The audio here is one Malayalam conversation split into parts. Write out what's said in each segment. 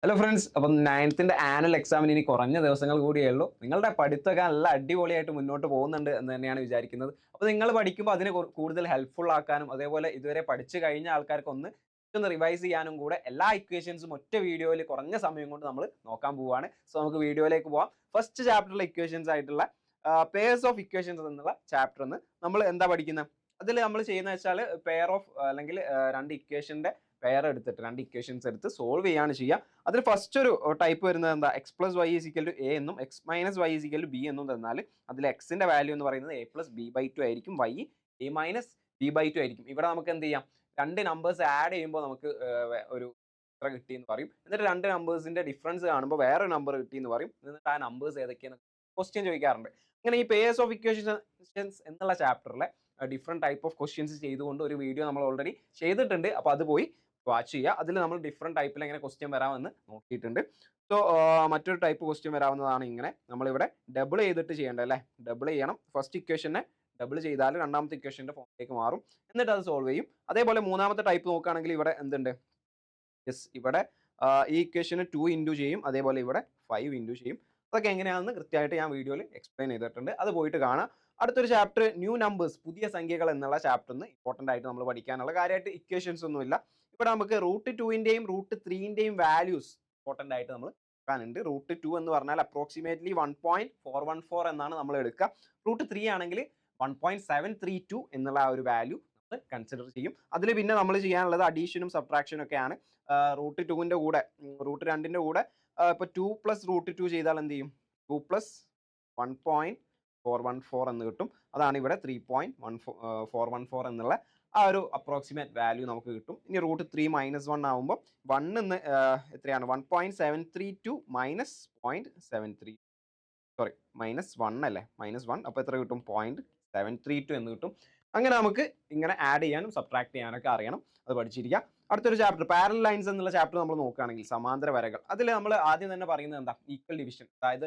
ഹലോ ഫ്രണ്ട്സ്, അപ്പം നയൻത്തിന്റെ ആനുവൽ എക്സാമിന് ഇനി കുറഞ്ഞ ദിവസങ്ങൾ കൂടിയേ ഉള്ളൂ. നിങ്ങളുടെ പഠിത്തമൊക്കെ നല്ല അടിപൊളിയായിട്ട് മുന്നോട്ട് പോകുന്നുണ്ട് എന്ന് തന്നെയാണ് വിചാരിക്കുന്നത്. അപ്പോൾ നിങ്ങൾ പഠിക്കുമ്പോൾ അതിനെ കൂടുതൽ ഹെൽപ്ഫുൾ ആക്കാനും അതേപോലെ ഇതുവരെ പഠിച്ചു കഴിഞ്ഞ ആൾക്കാർക്ക് ഒന്ന് റിവൈസ് ചെയ്യാനും കൂടെ എല്ലാ ഇക്വേഷൻസും ഒറ്റ വീഡിയോയിൽ കുറഞ്ഞ സമയം കൊണ്ട് നമ്മൾ നോക്കാൻ പോവുകയാണ്. സോ നമുക്ക് വീഡിയോയിലേക്ക് പോവാം. ഫസ്റ്റ് ചാപ്റ്ററിലെ ഇക്വേഷൻസ് ആയിട്ടുള്ള പെയർസ് ഓഫ് ഇക്വേഷൻസ് എന്നുള്ള ചാപ്റ്റർ നമ്മൾ എന്താ പഠിക്കുന്നത്? അതിൽ നമ്മൾ ചെയ്യുന്നത് വെച്ചാൽ പെയർ ഓഫ് അല്ലെങ്കിൽ രണ്ട് ഇക്വേഷന്റെ പെയർ എടുത്തിട്ട് രണ്ട് ഇക്വേഷൻസ് എടുത്ത് സോൾവ് ചെയ്യാണ് ചെയ്യുക. അതിൽ ഫസ്റ്റ് ഒരു ടൈപ്പ് വരുന്നത് എന്താ, X plus Y is equal to A എന്നും X minus Y is equal to B എന്നും തന്നാൽ അതിൽ എക്സിന്റെ വാല്യൂ എന്ന് പറയുന്നത് A plus B by two ആയിരിക്കും, Y A minus B by two ആയിരിക്കും. ഇവിടെ നമുക്ക് എന്ത് ചെയ്യാം, രണ്ട് നമ്പേഴ്സ് ആഡ് ചെയ്യുമ്പോൾ നമുക്ക് ഒരു എത്ര കിട്ടി എന്ന് പറയും. എന്നിട്ട് രണ്ട് നമ്പേഴ്സിന്റെ ഡിഫറൻസ് കാണുമ്പോൾ വേറൊരു നമ്പർ കിട്ടി എന്ന് പറയും. എന്നിട്ട് ആ നമ്പേഴ്സ് ഏതൊക്കെയാണ് ക്വസ്റ്റ്യൻ ചോദിക്കാറുണ്ട്. അങ്ങനെ ഈ പേയേഴ്സ് ഓഫ് ഇക്വേഷൻസ് എന്നുള്ള ചാപ്റ്ററിലെ ഡിഫറെന്റ് ടൈപ്പ് ഓഫ് ക്വസ്റ്റ്യൻസ് ചെയ്തുകൊണ്ട് ഒരു വീഡിയോ നമ്മൾ ഓൾറെഡി ചെയ്തിട്ടുണ്ട്. അപ്പോൾ അത് പോയി വാച്ച് ചെയ്യുക. അതിൽ നമ്മൾ ഡിഫറെന്റ് ടൈപ്പിൽ എങ്ങനെ ക്വസ്റ്റ്യൻ വരാമെന്ന് നോക്കിയിട്ടുണ്ട്. സോ മറ്റൊരു ടൈപ്പ് ക്വസ്റ്റ്യൻ വരാവുന്നതാണ് ഇങ്ങനെ. നമ്മളിവിടെ ഡബിൾ ചെയ്തിട്ട് ചെയ്യേണ്ടത് അല്ലേ, ഡബിൾ ചെയ്യണം. ഫസ്റ്റ് ഇക്വേഷനെ ഡബിൾ ചെയ്താൽ രണ്ടാമത്തെ ഇക്വേഷന്റെ ഫോമിലേക്ക് മാറും, എന്നിട്ട് അത് സോൾവ് ചെയ്യും. അതേപോലെ മൂന്നാമത്തെ ടൈപ്പ് നോക്കുകയാണെങ്കിൽ ഇവിടെ എന്തുണ്ട്, യെസ്, ഇവിടെ ഈ ഇക്വേഷന് 2 ഇൻറ്റു ചെയ്യും, അതേപോലെ ഇവിടെ 5 ഇൻറ്റു ചെയ്യും. അതൊക്കെ എങ്ങനെയാണെന്ന് കൃത്യമായിട്ട് ഞാൻ വീഡിയോയിൽ എക്സ്പ്ലെയിൻ ചെയ്തിട്ടുണ്ട്. അത് പോയിട്ട് കാണാം. അടുത്തൊരു ചാപ്റ്റർ ന്യൂ നമ്പേഴ്സ്, പുതിയ സംഖ്യകൾ എന്നുള്ള ചാപ്റ്ററിന് ഇമ്പോർട്ടൻ്റ് ആയിട്ട് നമ്മൾ പഠിക്കാനുള്ള കാര്യമായിട്ട് ഇക്വേഷൻസ് ഒന്നുമില്ല. ഇവിടെ നമുക്ക് √2ന്റെയും √3ന്റെയും വാല്യൂസ് ഇമ്പോർട്ടൻ്റ് ആയിട്ട് നമ്മൾ എടുക്കാനുണ്ട്. √2 എന്ന് പറഞ്ഞാൽ അപ്രോക്സിമേറ്റ്ലി 1.414 എന്നാണ് നമ്മൾ എടുക്കുക. √3 ആണെങ്കിൽ 1.732 എന്നുള്ള ആ ഒരു വാല്യൂ നമ്മൾ കൺസിഡർ ചെയ്യും. അതിൽ പിന്നെ നമ്മൾ ചെയ്യാനുള്ളത് അഡീഷനും സബ്ട്രാക്ഷനും ഒക്കെയാണ്. √2ന്റെ കൂടെ √2ന്റെ കൂടെ ഇപ്പോൾ 2 പ്ലസ് √2 ചെയ്താൽ എന്ത് ചെയ്യും, 2 പ്ലസ് 1.414 എന്ന് കിട്ടും. അതാണ് ഇവിടെ 3.414 എന്നുള്ള ആ ഒരു അപ്രോക്സിമേറ്റ് വാല്യൂ നമുക്ക് കിട്ടും. ഇനി √3 മൈനസ് 1 ആകുമ്പോൾ 1 എത്രയാണ്, 1.732 മൈനസ് 0.73, സോറി മൈനസ് 1 അല്ലേ, മൈനസ് 1. അപ്പോൾ എത്ര കിട്ടും, 0.732 എന്ന് കിട്ടും. അങ്ങനെ നമുക്ക് ഇങ്ങനെ ആഡ് ചെയ്യാനും സബ്ട്രാക്ട് ചെയ്യാനൊക്കെ അറിയണം, അത് പഠിച്ചിരിക്കുക. അടുത്തൊരു ചാപ്റ്റർ പാരലൽ ലൈൻസ് എന്നുള്ള ചാപ്റ്റർ നമ്മൾ നോക്കുകയാണെങ്കിൽ സമാന്തര വരകൾ. അതിൽ നമ്മൾ ആദ്യം തന്നെ പറയുന്നത് എന്താ, ഈക്വൽ ഡിവിഷൻ. അതായത്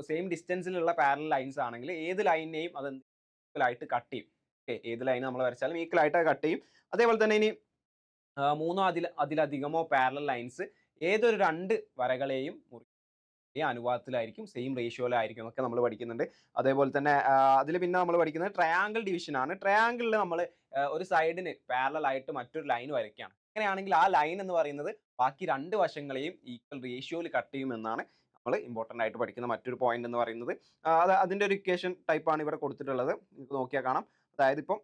സെയിം ഡിസ്റ്റൻസിലുള്ള പാരലൽ ലൈൻസ് ആണെങ്കിൽ ഏത് ലൈനിനെയും അത് ഈക്വൽ ആയിട്ട് കട്ട് ചെയ്യും. ഓക്കെ, ഏത് ലൈൻ നമ്മൾ വരച്ചാലും ഈക്വൽ ആയിട്ട് കട്ട് ചെയ്യും. അതേപോലെ തന്നെ ഇനി മൂന്നോ അതിലധികമോ പാരലൽ ലൈൻസ് ഏതൊരു രണ്ട് വരകളെയും അനുപാതത്തിലായിരിക്കും, സെയിം റേഷ്യോയിലായിരിക്കും എന്നൊക്കെ നമ്മൾ പഠിക്കുന്നുണ്ട്. അതേപോലെ തന്നെ അതിൽ പിന്നെ നമ്മൾ പഠിക്കുന്നത് ട്രയാങ്കിൾ ഡിവിഷൻ ആണ്. ട്രയാങ്കിളിൽ നമ്മൾ ഒരു സൈഡിന് പാരലൽ ആയിട്ട് മറ്റൊരു ലൈൻ വരയ്ക്കുകയാണ്. അങ്ങനെയാണെങ്കിൽ ആ ലൈൻ എന്ന് പറയുന്നത് ബാക്കി രണ്ട് വശങ്ങളെയും ഈക്വൽ റേഷ്യോയിൽ കട്ട് ചെയ്യുമെന്നാണ് നമ്മൾ ഇമ്പോർട്ടൻ്റ് ആയിട്ട് പഠിക്കുന്ന മറ്റൊരു പോയിന്റ് എന്ന് പറയുന്നത്. അതിൻ്റെ ഒരു ഇക്വേഷൻ ടൈപ്പാണ് ഇവിടെ കൊടുത്തിട്ടുള്ളത്. നിങ്ങൾക്ക് നോക്കിയാൽ കാണാം. അതായത് ഇപ്പം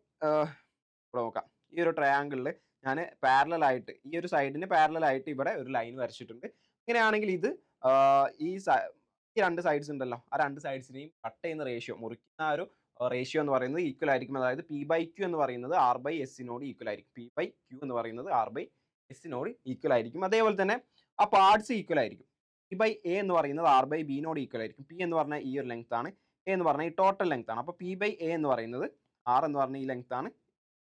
ഇവിടെ നോക്കാം, ഈ ഒരു ട്രയാങ്കിളിൽ ഞാൻ പാരലൽ ആയിട്ട് ഈ ഒരു സൈഡിന് പാരലൽ ആയിട്ട് ഇവിടെ ഒരു ലൈൻ വരച്ചിട്ടുണ്ട്. അങ്ങനെയാണെങ്കിൽ ഇത് ഈ രണ്ട് സൈഡ്സ് ഉണ്ടല്ലോ, ആ രണ്ട് സൈഡ്സിനെയും കട്ട് ചെയ്യുന്ന റേഷ്യോ, മുറിക്കുന്ന ആ ഒരു റേഷ്യോ എന്ന് പറയുന്നത് ഈക്വൽ ആയിരിക്കും. അതായത് P/Q എന്ന് പറയുന്നത് R/S ഈക്വൽ ആയിരിക്കും. P/Q എന്ന് പറയുന്നത് R/S ഈക്വൽ ആയിരിക്കും. അതേപോലെ തന്നെ ആ പാർട്സ് ഈക്വൽ ആയിരിക്കും. P/A എന്ന് പറയുന്നത് R/B ഈക്വൽ ആയിരിക്കും. P എന്ന് പറഞ്ഞാൽ ഈ ഒരു ലെങ്ത് ആണ്, A എന്ന് പറഞ്ഞാൽ ഈ ടോട്ടൽ ലെങ്ത് ആണ്. അപ്പോൾ P/A എന്ന് പറയുന്നത് R എന്ന് പറഞ്ഞ ഈ ലെങ്ത് ആണ്,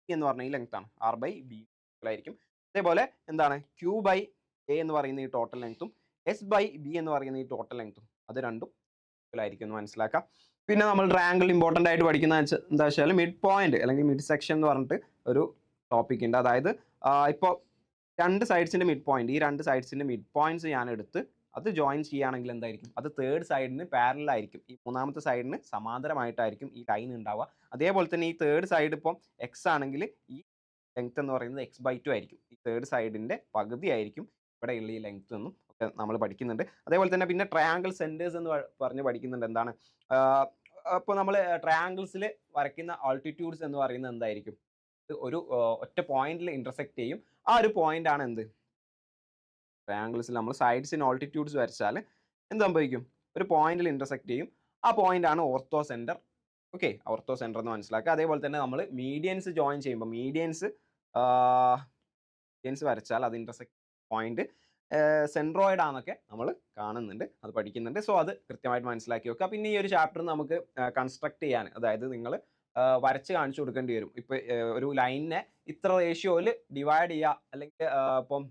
P എന്ന് പറഞ്ഞ ഈ ലെങ്ത് ആണ്, R/B ഈക്വൽ ആയിരിക്കും. അതേപോലെ എന്താണ്, Q/A എന്ന് പറയുന്ന ഈ ടോട്ടൽ ലെങ്ത്തും S/B എന്ന് പറയുന്ന ഈ ടോട്ടൽ ലെങ്ത്തും അത് രണ്ടും ഈക്വൽ ആയിരിക്കും എന്ന് മനസ്സിലാക്കാം. പിന്നെ നമ്മൾ ട്രയാങ്കിൾ ഇമ്പോർട്ടൻ്റ് ആയിട്ട് പഠിക്കുന്ന എന്താ വെച്ചാൽ മിഡ് പോയിന്റ് അല്ലെങ്കിൽ മിഡ് സെക്ഷൻ എന്ന് പറഞ്ഞിട്ട് ഒരു ടോപ്പിക് ഉണ്ട്. അതായത് ഇപ്പോൾ രണ്ട് സൈഡ്സിന്റെ മിഡ് പോയിന്റ്, ഈ രണ്ട് സൈഡ്സിന്റെ മിഡ് പോയിന്റ്സ് ഞാൻ എടുത്ത് അത് ജോയിൻ ചെയ്യുകയാണെങ്കിൽ എന്തായിരിക്കും, അത് തേർഡ് സൈഡിന് പാരലൽ ആയിരിക്കും, ഈ മൂന്നാമത്തെ സൈഡിന് സമാന്തരമായിട്ടായിരിക്കും ഈ ലൈൻ ഉണ്ടാവുക. അതേപോലെ തന്നെ ഈ തേർഡ് സൈഡ് ഇപ്പം എക്സ് ആണെങ്കിൽ ഈ ലെങ്ത് എന്ന് പറയുന്നത് x/2 ആയിരിക്കും. ഈ തേർഡ് സൈഡിന്റെ പകുതി ആയിരിക്കും ഇവിടെയുള്ള ഈ ലെങ്ത് എന്നും ഒക്കെ നമ്മൾ പഠിക്കുന്നുണ്ട്. അതേപോലെ തന്നെ പിന്നെ ട്രയാങ്കിൾ സെന്റേഴ്സ് എന്ന് പറഞ്ഞ് പഠിക്കുന്നുണ്ട്. എന്താണ്, ഇപ്പോൾ നമ്മൾ ട്രയാങ്കിൾസിൽ വരയ്ക്കുന്ന ആൾട്ടിറ്റ്യൂഡ്സ് എന്ന് പറയുന്നത് എന്തായിരിക്കും, ഒരു ഒറ്റ പോയിന്റിൽ ഇന്റർസെക്ട് ചെയ്യും. ആ ഒരു പോയിന്റ് ആണ് എന്ത്, ട്രയാങ്കിൾസിൽ നമ്മൾ സൈഡ്സിന് ആൾട്ടിറ്റ്യൂഡ്സ് വരച്ചാൽ എന്ത് സംഭവിക്കും, ഒരു പോയിന്റിൽ ഇന്റർസെക്ട് ചെയ്യും. ആ പോയിന്റ് ആണ് ortho centre. Okay, ortho centre എന്ന് മനസ്സിലാക്കുക. അതേപോലെ തന്നെ നമ്മൾ മീഡിയൻസ് ജോയിൻ ചെയ്യുമ്പോൾ മീഡിയൻസ് വരച്ചാൽ അത് ഇന്റർസെക്ട് പോയിന്റ് സെൻട്രോയിഡ് ആണെന്നൊക്കെ നമ്മൾ കാണുന്നുണ്ട്, അത് പഠിക്കുന്നുണ്ട്. സോ അത് കൃത്യമായിട്ട് മനസ്സിലാക്കി വെക്കുക. പിന്നെ ഈ ഒരു ചാപ്റ്റർ നമുക്ക് കൺസ്ട്രക്ട് ചെയ്യാൻ, അതായത് നിങ്ങൾ വരച്ച് കാണിച്ചു കൊടുക്കേണ്ടി വരും. ഇപ്പം ഒരു ലൈനിനെ ഇത്ര റേഷ്യോയിൽ ഡിവൈഡ് ചെയ്യുക, അല്ലെങ്കിൽ ഇപ്പം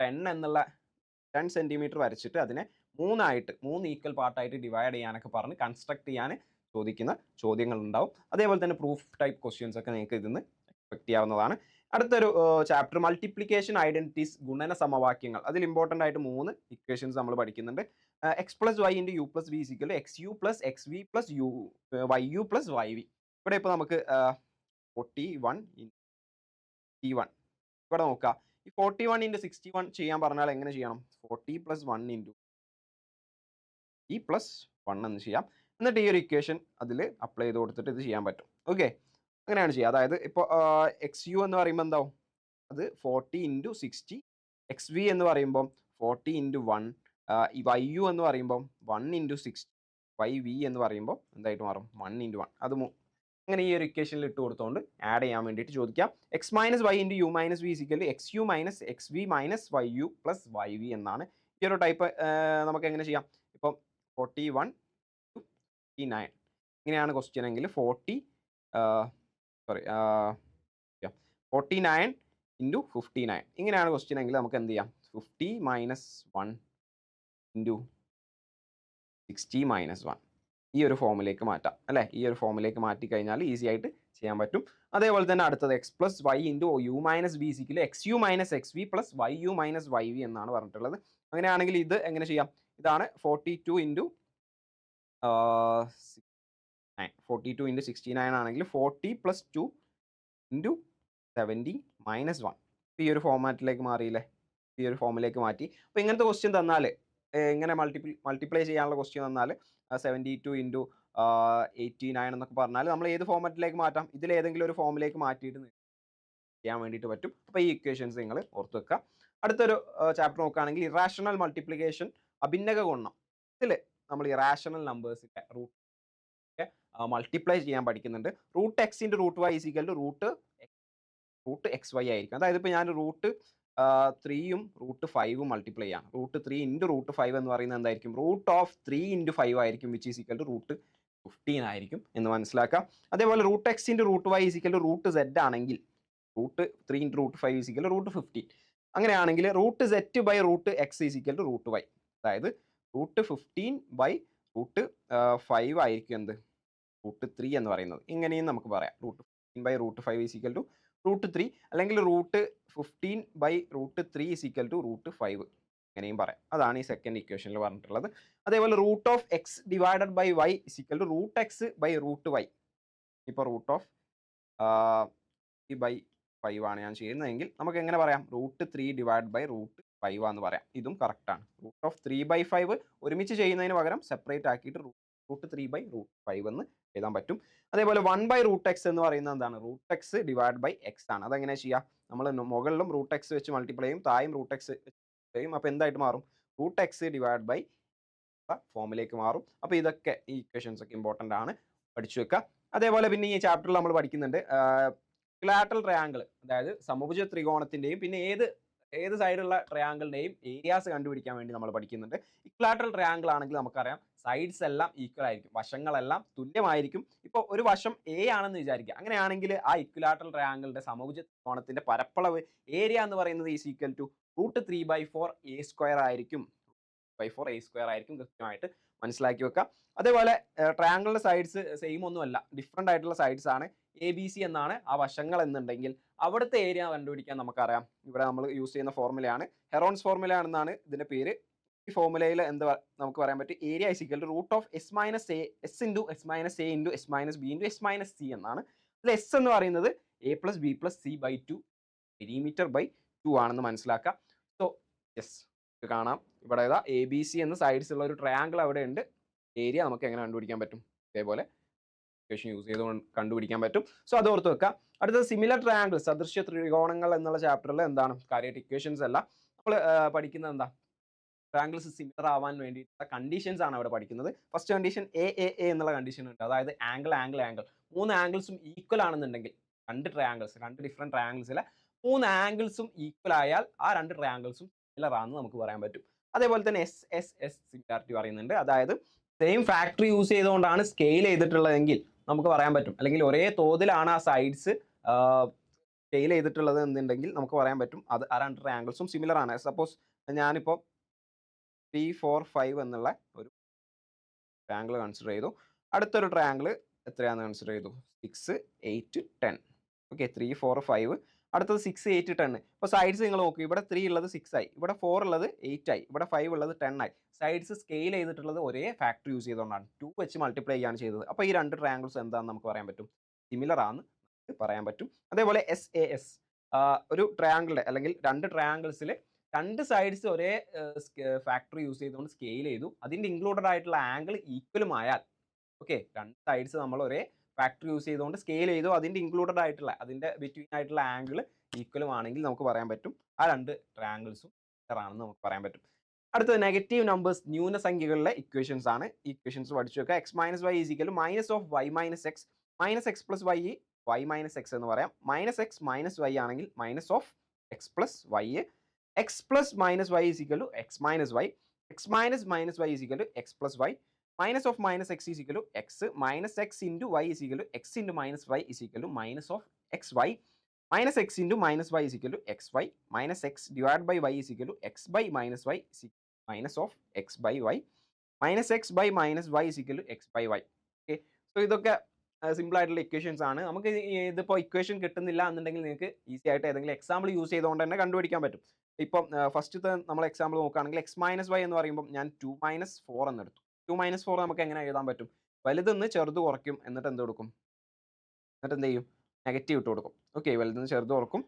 10 സെന്റിമീറ്റർ വരച്ചിട്ട് അതിനെ മൂന്ന് ഈക്വൽ പാർട്ടായിട്ട് ഡിവൈഡ് ചെയ്യാനൊക്കെ പറഞ്ഞ് കൺസ്ട്രക്ട് ചെയ്യാൻ ചോദിക്കുന്ന ചോദ്യങ്ങൾ ഉണ്ടാവും. അതേപോലെ തന്നെ പ്രൂഫ് ടൈപ്പ് ക്വസ്റ്റ്യൻസ് ഒക്കെ നിങ്ങൾക്ക് ഇതിന്ന് എക്സ്പെക്ട് ചെയ്യാവുന്നതാണ്. അടുത്തൊരു ചാപ്റ്റർ മൾട്ടിപ്ലിക്കേഷൻ ഐഡന്റിറ്റീസ്, ഗുണന സമവാക്യങ്ങൾ. അതിൽ ഇമ്പോർട്ടന്റ് ആയിട്ട് 3 ഇക്വേഷൻസ് നമ്മൾ പഠിക്കുന്നുണ്ട്. X plus Y into u plus v is equal x u plus x V plus u y u plus y v. ഇവിടെ ഇപ്പോൾ നമുക്ക് 41 61 ഇവിടെ നോക്കാം. ഈ 41 ഇൻറ്റു 61 ചെയ്യാൻ പറഞ്ഞാൽ എങ്ങനെ ചെയ്യണം? 40 പ്ലസ് 1 ഇൻറ്റു ഈ പ്ലസ് 1 എന്ന് ചെയ്യാം. എന്നിട്ട് ഈ ഒരു ഇക്വേഷൻ അതിൽ അപ്ലൈ ചെയ്ത് കൊടുത്തിട്ട് ഇത് ചെയ്യാൻ പറ്റും. ഓക്കെ, അങ്ങനെയാണ് ചെയ്യുക. അതായത് ഇപ്പോൾ എക്സ് യു എന്ന് പറയുമ്പോൾ എന്താവും? അത് 40 ഇൻറ്റു 60. എക്സ് വി എന്ന് പറയുമ്പോൾ 40 ഇൻറ്റു 1. ഈ വൈ യു എന്ന് പറയുമ്പോൾ 1 ഇൻറ്റു 60. വൈ വി എന്ന് പറയുമ്പോൾ എന്തായിട്ട് മാറും? 1 ഇൻറ്റു 1. അത് അങ്ങനെ ഈ ഒരു ഇക്വേഷനിൽ ഇട്ട് കൊടുത്തുകൊണ്ട് ആഡ് ചെയ്യാൻ വേണ്ടിയിട്ട് ചോദിക്കാം. X minus y into U minus v is equal x U minus X v minus y u plus y V എന്നാണ്. ഈ ഒരു ടൈപ്പ് നമുക്ക് എങ്ങനെ ചെയ്യാം? ഇപ്പം 41 to 59 ഇങ്ങനെയാണ് ക്വസ്റ്റ്യൻ എങ്കിൽ 49 ഇൻറ്റു 59 ഇങ്ങനെയാണ് ക്വസ്റ്റ്യൻ എങ്കിൽ നമുക്ക് എന്ത് ചെയ്യാം? 50 മൈനസ് 1 ഇൻറ്റു 60 മൈനസ് 1 ഈ ഒരു ഫോമിലേക്ക് മാറ്റാം അല്ലേ? ഈ ഒരു ഫോമിലേക്ക് മാറ്റി കഴിഞ്ഞാൽ ഈസി ആയിട്ട് ചെയ്യാൻ പറ്റും. അതേപോലെ തന്നെ അടുത്തത് X plus Y into U minus B is equal X U minus X V plus Y U minus Y V എന്നാണ് പറഞ്ഞിട്ടുള്ളത്. അങ്ങനെയാണെങ്കിൽ ഇത് എങ്ങനെ ചെയ്യാം? ഇതാണ് 42 ഇൻറ്റു 42 ഇൻറ്റു 69 ആണെങ്കിൽ 40 പ്ലസ് 2 ഇൻറ്റു 70 മൈനസ് 1. ഈ ഒരു ഫോമാറ്റിലേക്ക് മാറിയില്ലേ? ഈ ഒരു ഫോമിലേക്ക് മാറ്റി. അപ്പോൾ ഇങ്ങനത്തെ ക്വസ്റ്റ്യൻ തന്നാൽ ഇങ്ങനെ മൾട്ടിപ്ലൈ ചെയ്യാനുള്ള ക്വസ്റ്റ്യൻ തന്നാൽ 72 ഇൻറ്റു 89 എന്നൊക്കെ പറഞ്ഞാൽ നമ്മൾ ഏത് ഫോമാറ്റിലേക്ക് മാറ്റാം? ഇതിൽ ഏതെങ്കിലും ഒരു ഫോമിലേക്ക് മാറ്റിയിട്ട് ചെയ്യാൻ വേണ്ടിയിട്ട് പറ്റും. അപ്പോൾ ഈ ഇക്വേഷൻസ് നിങ്ങൾ ഓർത്ത് വെക്കുക. അടുത്തൊരു ചാപ്റ്റർ നോക്കുകയാണെങ്കിൽ ഇറാഷണൽ മൾട്ടിപ്ലിക്കേഷൻ, അഭിന്നക ഗുണം. ഇതിൽ നമ്മൾ ഇറാഷണൽ നമ്പേഴ്സിൻ്റെ റൂട്ട് മൾട്ടിപ്ലൈ ചെയ്യാൻ പഠിക്കുന്നുണ്ട്. Root X into root Y is equal to root x y ആയിരിക്കും. അതായത് ഇപ്പോൾ ഞാൻ റൂട്ട് 3യും റൂട്ട് 5ഉം മൾട്ടിപ്ലൈ ചെയ്യാം. റൂട്ട് 3 ഇൻറ്റു റൂട്ട് 5 എന്ന് പറയുന്നത് എന്തായിരിക്കും? റൂട്ട് ഓഫ് 3 ഇൻറ്റു 5 ആയിരിക്കും, which is equal to root 15 ആയിരിക്കും എന്ന് മനസ്സിലാക്കാം. അതേപോലെ root X into root Y is equal to root Z ആണെങ്കിൽ root 3 into root 5 is equal to root 15. അങ്ങനെയാണെങ്കിൽ root Z by root X is equal to root Y. അതായത് റൂട്ട് 15 ബൈ റൂട്ട് 5 ആയിരിക്കും എന്ത്? റൂട്ട് 3 എന്ന് പറയുന്നത്. ഇങ്ങനെയും നമുക്ക് പറയാം. Root 15 by root 5 is equal to root 3, അല്ലെങ്കിൽ root 15 by root 3 is equal to root 5 അങ്ങനെയും പറയാം. അതാണ് ഈ സെക്കൻഡ് ഇക്വേഷനിൽ പറഞ്ഞിട്ടുള്ളത്. അതേപോലെ root of x divided by y is equal to root x by root y. ഇപ്പോൾ റൂട്ട് ഓഫ് ബൈ 5 ആണ് ഞാൻ ചെയ്യുന്നതെങ്കിൽ നമുക്ക് എങ്ങനെ പറയാം? റൂട്ട് 3 ഡിവൈഡ് ബൈ റൂട്ട് 5 ആണെന്ന് പറയാം. ഇതും കറക്റ്റാണ്. റൂട്ട് ഓഫ് 3 ബൈ 5 ഒരുമിച്ച് ചെയ്യുന്നതിന് പകരം സെപ്പറേറ്റ് ആക്കിയിട്ട് റൂട്ട് 3 ബൈ റൂട്ട് 5 എന്ന് എഴുതാൻ പറ്റും. അതേപോലെ 1 ബൈ റൂട്ട് എക്സ് എന്ന് പറയുന്നത് എന്താണ്? Root x divide by x ആണ്. അതെങ്ങനെ ചെയ്യാം? നമ്മൾ മുകളിലും റൂട്ട് എക്സ് വെച്ച് മൾട്ടിപ്ലൈ ചെയ്യും, താഴെയും റൂട്ട് എക്സ് ചെയ്യും. അപ്പോൾ എന്തായിട്ട് മാറും? റൂട്ട് എക്സ് ഡിവൈഡ് ബൈ ഫോമിലേക്ക് മാറും. അപ്പോൾ ഇതൊക്കെ ഈ ഇക്വേഷൻസ് ഒക്കെ ഇമ്പോർട്ടൻ്റ് ആണ്, പഠിച്ചു വെക്കുക. അതേപോലെ പിന്നെ ഈ ചാപ്റ്ററിൽ നമ്മൾ പഠിക്കുന്നുണ്ട് ഇക്വിലാറ്ററൽ ട്രയാങ്കിൾ, അതായത് സമഭുജ ത്രികോണത്തിൻ്റെയും പിന്നെ ഏത് സൈഡുള്ള ട്രയാങ്കിളിൻ്റെയും ഏരിയാസ് കണ്ടുപിടിക്കാൻ വേണ്ടി നമ്മൾ പഠിക്കുന്നുണ്ട്. ഇക്വിലാറ്ററൽ ട്രയാങ്കിൾ ആണെങ്കിൽ നമുക്കറിയാം സൈഡ്സ് എല്ലാം ഈക്വൽ ആയിരിക്കും, വശങ്ങളെല്ലാം തുല്യമായിരിക്കും. ഇപ്പോൾ ഒരു വശം എ ആണെന്ന് വിചാരിക്കുക. അങ്ങനെയാണെങ്കിൽ ആ ഇക്വിലാറ്ററൽ ട്രയാങ്കിളിന്റെ സമഭുജ ത്രികോണത്തിന്റെ പരപ്പളവ് ഏരിയ എന്ന് പറയുന്നത് is equal to root 3/4 a square ആയിരിക്കും. 4 a സ്ക്വയർ ആയിരിക്കും. കൃത്യമായിട്ട് മനസ്സിലാക്കി വെക്കാം. അതേപോലെ ട്രയാങ്കിളിന്റെ സൈഡ്സ് സെയിം ഒന്നുമല്ല, ഡിഫറെൻ്റ് ആയിട്ടുള്ള സൈഡ്സ് ആണ്. ABC എന്നാണ് ആ വശങ്ങൾ എന്നുണ്ടെങ്കിൽ അവിടുത്തെ ഏരിയ കണ്ടുപിടിക്കാൻ നമുക്കറിയാം. ഇവിടെ നമ്മൾ യൂസ് ചെയ്യുന്ന ഫോർമുലയാണ് ഹെറോൺസ് ഫോർമുല ആണെന്നാണ് ഇതിന്റെ പേര്. ഈ ഫോർമുലയിൽ എന്താ നമുക്ക് പറയാൻ പറ്റും? Area is equal to root of s minus a s into s minus a into s minus b into s minus c എന്നാണ്. അതിൽ എസ് എന്ന് പറയുന്നത് a plus b plus c by 2 perimeter by 2 ആണെന്ന് മനസ്സിലാക്കാം. സോ യെസ് കാണാം ഇവിടെ ഏതാ ABC എന്ന സൈഡ്സ് ഉള്ള ഒരു ട്രയാങ്കിൾ അവിടെ ഉണ്ട്. ഏരിയ നമുക്ക് എങ്ങനെ കണ്ടുപിടിക്കാൻ പറ്റും? ഇതേപോലെ ഇക്വേഷൻ യൂസ് ചെയ്ത് കണ്ടുപിടിക്കാൻ പറ്റും. സോ അത് ഓർത്ത് വെക്കാം. അടുത്തത് സിമിലർ ട്രയാങ്കിൾ, സദൃശ്യ ത്രികോണങ്ങൾ എന്നുള്ള ചാപ്റ്ററിൽ എന്താണ് കാര്യമായിട്ട് ഇക്വേഷൻസ് അല്ല നമ്മൾ പഠിക്കുന്നത് എന്താ? ട്രയാങ്കിൾസ് സിമിലർ ആവാൻ വേണ്ടിയിട്ടുള്ള കണ്ടീഷൻസ് ആണ് അവിടെ പഠിക്കുന്നത്. ഫസ്റ്റ് കണ്ടീഷൻ എ എന്നുള്ള കണ്ടീഷൻ ഉണ്ട്. അതായത് ആംഗിൾ 3 ആംഗിൾസും ഈക്വൽ ആണെന്നുണ്ടെങ്കിൽ, രണ്ട് ഡിഫറെന്റ് ട്രയാങ്കിൾസിലെ 3 ആംഗിൾസും ഈക്വൽ ആയാൽ ആ 2 ട്രയാങ്കിൾസും സിമിലർ ആണെന്ന് നമുക്ക് പറയാൻ പറ്റും. അതേപോലെ തന്നെ എസ് സിമിലാരിറ്റി പറയുന്നുണ്ട്. അതായത് സെയിം ഫാക്ടർ യൂസ് ചെയ്തുകൊണ്ടാണ് സ്കെയിൽ ചെയ്തിട്ടുള്ളതെങ്കിൽ നമുക്ക് പറയാൻ പറ്റും, അല്ലെങ്കിൽ ഒരേ തോതിലാണ് ആ സൈഡ്സ് സ്കെയിൽ ചെയ്തിട്ടുള്ളത് എന്നുണ്ടെങ്കിൽ നമുക്ക് പറയാൻ പറ്റും അത് ആ 2 ട്രയാങ്കിൾസും സിമിലർ ആണ്. സപ്പോസ് ഞാനിപ്പോൾ 3, 4, 5 എന്നുള്ള ഒരു ട്രയാങ്കിൾ കൺസിഡർ ചെയ്തു. അടുത്തൊരു ട്രയാങ്കിൾ എത്രയാണെന്ന് കൺസിഡർ ചെയ്തു? 6, 8, 10. ഓക്കെ, 3, 4, 5 അടുത്തത് 6, 8, 10. ഇപ്പോൾ സൈഡ്സ് നിങ്ങൾ നോക്കുക, ഇവിടെ 3 ഉള്ളത് 6 ആയി, ഇവിടെ 4 ഉള്ളത് 8 ആയി, ഇവിടെ 5 ഉള്ളത് 10 ആയി. സൈഡ്സ് സ്കെയിൽ ചെയ്തിട്ടുള്ളത് ഒരേ ഫാക്ടർ യൂസ് ചെയ്തുകൊണ്ടാണ്, 2 വെച്ച് മൾട്ടിപ്ലൈ ചെയ്യാണ് ചെയ്തത്. അപ്പോൾ ഈ രണ്ട് ട്രയാങ്കിൾസ് എന്താണെന്ന് നമുക്ക് പറയാൻ പറ്റും, സിമിലർ ആണെന്ന് പറയാൻ പറ്റും. അതേപോലെ SAS, ഒരു ട്രയാങ്കിളിലെ അല്ലെങ്കിൽ രണ്ട് ട്രയാങ്കിൾസിൽ രണ്ട് സൈഡ്സ് ഒരേ ഫാക്ടർ യൂസ് ചെയ്തുകൊണ്ട് സ്കെയിൽ ചെയ്തു, അതിൻ്റെ ഇൻക്ലൂഡഡ് ആയിട്ടുള്ള ആംഗിൾ ഈക്വലും ആയാൽ, ഓക്കെ, രണ്ട് സൈഡ്സ് നമ്മൾ ഒരേ ഫാക്ടർ യൂസ് ചെയ്തുകൊണ്ട് സ്കെയിൽ ചെയ്തു, അതിൻ്റെ ഇൻക്ലൂഡഡ് ആയിട്ടുള്ള അതിൻ്റെ ബിറ്റ്വീൻ ആയിട്ടുള്ള ആംഗിൾ ഈക്വലും ആണെങ്കിൽ നമുക്ക് പറയാൻ പറ്റും ആ രണ്ട് ട്രയാങ്കിൾസും ആണെന്ന് നമുക്ക് പറയാൻ പറ്റും. അടുത്തത് നെഗറ്റീവ് നമ്പേഴ്സ്, ന്യൂനസംഖ്യകളിലെ ഇക്വേഷൻസ് ആണ്. ഇക്വേഷൻസ് പഠിച്ചു വെക്കുക. x minus Y is equal minus of y minus x, minus x plus y, y minus x എന്ന് പറയാം. മൈനസ് എക്സ് മൈനസ് വൈ ആണെങ്കിൽ minus of X plus y, x plus minus Y is equal to x minus y, x minus minus Y is equal to x plus y, minus of minus x is equal to x, minus x into y is equal to x into minus y is equal to minus of xy, minus x into minus y is equal to xy, minus x divided by y is equal to x by minus y is equal to minus of x by y, minus x by minus y is equal to x by y. Okay, so ഇതൊക്കെ സിമ്പിൾ ആയിട്ടുള്ള ഇക്വേഷൻസ് ആണ്. നമുക്ക് ഇതിപ്പോൾ ഇക്വേഷൻ കിട്ടുന്നില്ല എന്നുണ്ടെങ്കിൽ നിങ്ങൾക്ക് ഈസി ആയിട്ട് ഏതെങ്കിലും എക്സാമ്പിൾ യൂസ് ചെയ്തുകൊണ്ട് തന്നെ കണ്ടുപിടിക്കാൻ പറ്റും. ഇപ്പം ഫസ്റ്റത്തെ നമ്മൾ എക്സാമ്പിൾ നോക്കുകയാണെങ്കിൽ എക്സ് മൈനസ് വൈ എന്ന് പറയുമ്പോൾ ഞാൻ 2 മൈനസ് 4 എന്ന് എടുത്തു. 2 മൈനസ് 4 നമുക്ക് എങ്ങനെ എഴുതാൻ പറ്റും, വലുതെന്ന് ചെറുത് കുറയ്ക്കും, എന്നിട്ട് എന്ത് കൊടുക്കും, എന്നിട്ട് എന്ത് ചെയ്യും, നെഗറ്റീവ് ഇട്ട് കൊടുക്കും. ഓക്കെ, വലുതെന്ന് ചെറുത് കുറക്കും,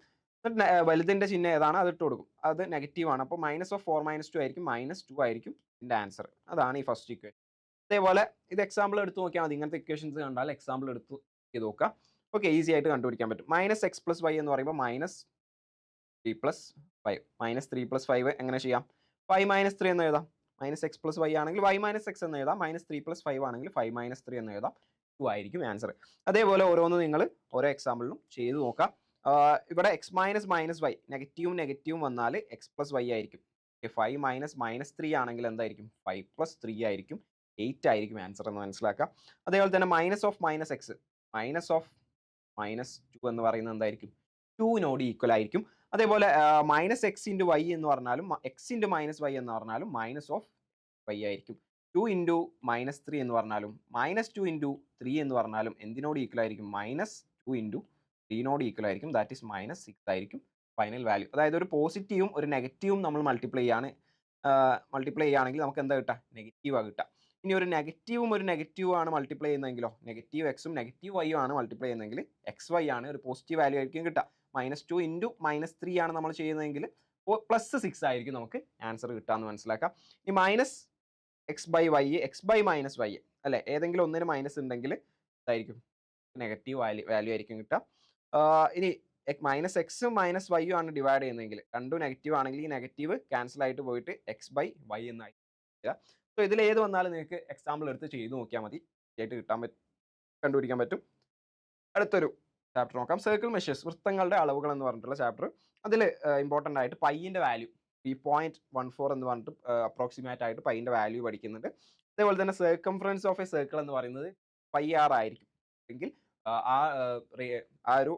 എന്നിട്ട് വലുതിൻ്റെ ചിഹ്നം ഏതാണ് അത് ഇട്ട് കൊടുക്കും, അത് നെഗറ്റീവ് ആണ്. അപ്പോൾ മൈനസ് ഓഫ് 4 മൈനസ് 2 ആയിരിക്കും, -2 ആയിരിക്കും ഇതിൻ്റെ ആൻസർ. അതാണ് ഈ ഫസ്റ്റ് ഇക്വേഷൻ. അതേപോലെ ഇത് എക്സാമ്പിൾ എടുത്ത് നോക്കിയാൽ മതി, ഇങ്ങനത്തെ ഇക്വേഷൻസ് കണ്ടാൽ എക്സാമ്പിൾ എടുത്ത് ചെയ്ത് നോക്കുക. ഓക്കെ, ഈസി ആയിട്ട് കണ്ടുപിടിക്കാൻ പറ്റും. മൈനസ് എക്സ് പ്ലസ് വൈ എന്ന് പറയുമ്പോൾ -3 + 5, -3 + 5 എങ്ങനെ ചെയ്യാം, 5 - 3 എന്ന് എഴുതാം. മൈനസ് എക്സ് പ്ലസ് വൈ ആണെങ്കിൽ y മൈനസ് എക്സ് എന്ന് എഴുതാം, -3 + 5 ആണെങ്കിൽ 5 - 3 എന്ന് എഴുതാം, 2 ആയിരിക്കും ആൻസർ. അതേപോലെ ഓരോന്ന് നിങ്ങൾ ഓരോ എക്സാമ്പിളിലും ചെയ്ത് നോക്കാം. ഇവിടെ എക്സ് മൈനസ് മൈനസ് വൈ, നെഗറ്റീവും നെഗറ്റീവും വന്നാൽ എക്സ് പ്ലസ് വൈ ആയിരിക്കും. 5 - -3 ആണെങ്കിൽ എന്തായിരിക്കും, 5 + 3 ആയിരിക്കും, 8 ആയിരിക്കും ആൻസർ എന്ന് മനസ്സിലാക്കാം. അതേപോലെ തന്നെ minus of minus x, minus of -2 എന്ന് പറയുന്നത് എന്തായിരിക്കും, 2നോട് ഈക്വൽ ആയിരിക്കും. അതേപോലെ മൈനസ് എക്സ് ഇൻറ്റു വൈ എന്ന് പറഞ്ഞാലും എക്സ് ഇൻറ്റു മൈനസ് വൈ എന്ന് പറഞ്ഞാലും മൈനസ് ഓഫ് വൈ ആയിരിക്കും. 2 ഇൻറ്റു -3 എന്ന് പറഞ്ഞാലും -2 ഇൻറ്റു 3 എന്ന് പറഞ്ഞാലും എന്തിനോട് ഈക്വൽ ആയിരിക്കും, -2 ഇൻറ്റു 3നോട് ഈക്വൽ ആയിരിക്കും, ദാറ്റ് ഈസ് -6 ആയിരിക്കും ഫൈനൽ വാല്യൂ. അതായത് ഒരു പോസിറ്റീവും ഒരു നെഗറ്റീവും നമ്മൾ മൾട്ടിപ്ലൈ ചെയ്യുകയാണെങ്കിൽ നമുക്ക് എന്താ കിട്ടുക, നെഗറ്റീവാണ് കിട്ടുക. ഇനി ഒരു നെഗറ്റീവും ഒരു നെഗറ്റീവും ആണ് മൾട്ടിപ്ലൈ ചെയ്യുന്നതെങ്കിലോ, നെഗറ്റീവ് എക്സും നെഗറ്റീവ് വൈയും ആണ് മൾട്ടിപ്ലൈ ചെയ്യുന്നതെങ്കിൽ എക്സ് വൈ ആണ് ഒരു പോസിറ്റീവ് വാല്യൂ ആയിരിക്കും കിട്ടുക. -2 ഇൻറ്റു -3 ആണ് നമ്മൾ ചെയ്യുന്നതെങ്കിൽ +6 ആയിരിക്കും നമുക്ക് ആൻസർ കിട്ടുക എന്ന് മനസ്സിലാക്കാം. ഈ -x by y, x by -y അല്ലെ, ഏതെങ്കിലും ഒന്നിന് മൈനസ് ഉണ്ടെങ്കിൽ ഇതായിരിക്കും നെഗറ്റീവ് വാല്യൂ ആയിരിക്കും കിട്ടുക. ഇനി -x -y ആണ് ഡിവൈഡ് ചെയ്യുന്നതെങ്കിൽ, രണ്ടും നെഗറ്റീവ് ആണെങ്കിൽ ഈ നെഗറ്റീവ് ക്യാൻസൽ ആയിട്ട് പോയിട്ട് x by y എന്നായി. സോ ഇതിൽ ഏത് വന്നാലും നിങ്ങൾക്ക് എക്സാമ്പിൾ എടുത്ത് ചെയ്ത് നോക്കിയാൽ മതി, ആയിട്ട് കണ്ടുപിടിക്കാൻ പറ്റും. അടുത്തൊരു ചാപ്റ്റർ നോക്കാം, സർക്കിൾ മെഷേഴ്സ്, വൃത്തങ്ങളുടെ അളവുകൾ എന്ന് പറഞ്ഞിട്ടുള്ള ചാപ്റ്റർ. അതിൽ ഇമ്പോർട്ടൻ്റ് ആയിട്ട് പൈൻ്റെ വാല്യൂ 3.14 എന്ന് പറഞ്ഞിട്ട് അപ്രോക്സിമേറ്റ് ആയിട്ട് പൈൻ്റെ വാല്യൂ പഠിക്കുന്നുണ്ട്. അതേപോലെ തന്നെ സർക്കംഫറൻസ് ഓഫ് എ സർക്കിൾ എന്ന് പറയുന്നത് πr ആയിരിക്കും. എങ്കിൽ ആ ഒരു